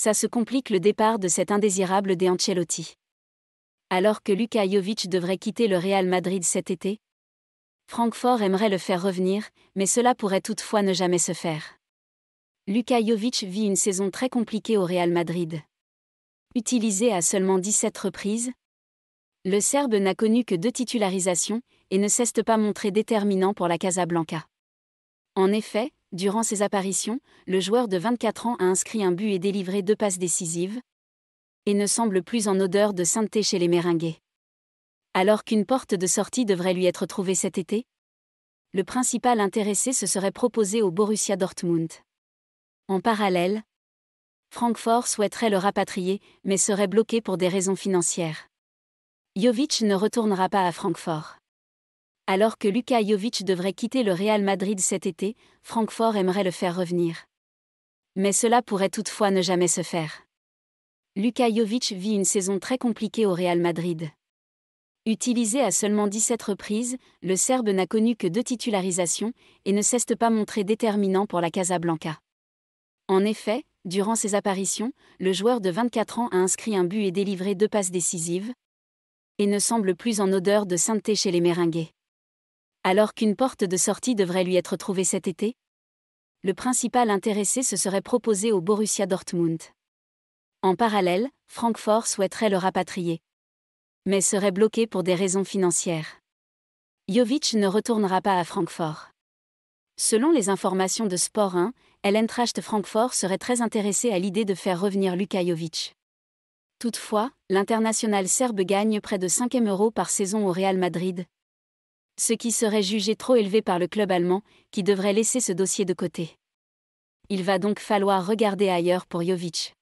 Ça se complique le départ de cet indésirable de Ancelotti. Alors que Luka Jovic devrait quitter le Real Madrid cet été, Francfort aimerait le faire revenir, mais cela pourrait toutefois ne jamais se faire. Luka Jovic vit une saison très compliquée au Real Madrid. Utilisé à seulement 17 reprises, le Serbe n'a connu que 2 titularisations et ne s'est pas montré déterminant pour la Casablanca. En effet, durant ses apparitions, le joueur de 24 ans a inscrit un but et délivré 2 passes décisives, et ne semble plus en odeur de sainteté chez les Merengues. Alors qu'une porte de sortie devrait lui être trouvée cet été, le principal intéressé se serait proposé au Borussia Dortmund. En parallèle, Francfort souhaiterait le rapatrier, mais serait bloqué pour des raisons financières. Jovic ne retournera pas à Francfort. Alors que Luka Jovic devrait quitter le Real Madrid cet été, Francfort aimerait le faire revenir. Mais cela pourrait toutefois ne jamais se faire. Luka Jovic vit une saison très compliquée au Real Madrid. Utilisé à seulement 17 reprises, le Serbe n'a connu que 2 titularisations et ne s'est pas montré déterminant pour la Casablanca. En effet, durant ses apparitions, le joueur de 24 ans a inscrit un but et délivré 2 passes décisives, et ne semble plus en odeur de sainteté chez les Merengues. Alors qu'une porte de sortie devrait lui être trouvée cet été, le principal intéressé se serait proposé au Borussia Dortmund. En parallèle, Francfort souhaiterait le rapatrier, mais serait bloqué pour des raisons financières. Jovic ne retournera pas à Francfort. Selon les informations de Sport 1, Eintracht Francfort serait très intéressé à l'idée de faire revenir Luka Jovic. Toutefois, l'international serbe gagne près de 5 000 € par saison au Real Madrid, ce qui serait jugé trop élevé par le club allemand, qui devrait laisser ce dossier de côté. Il va donc falloir regarder ailleurs pour Jovic.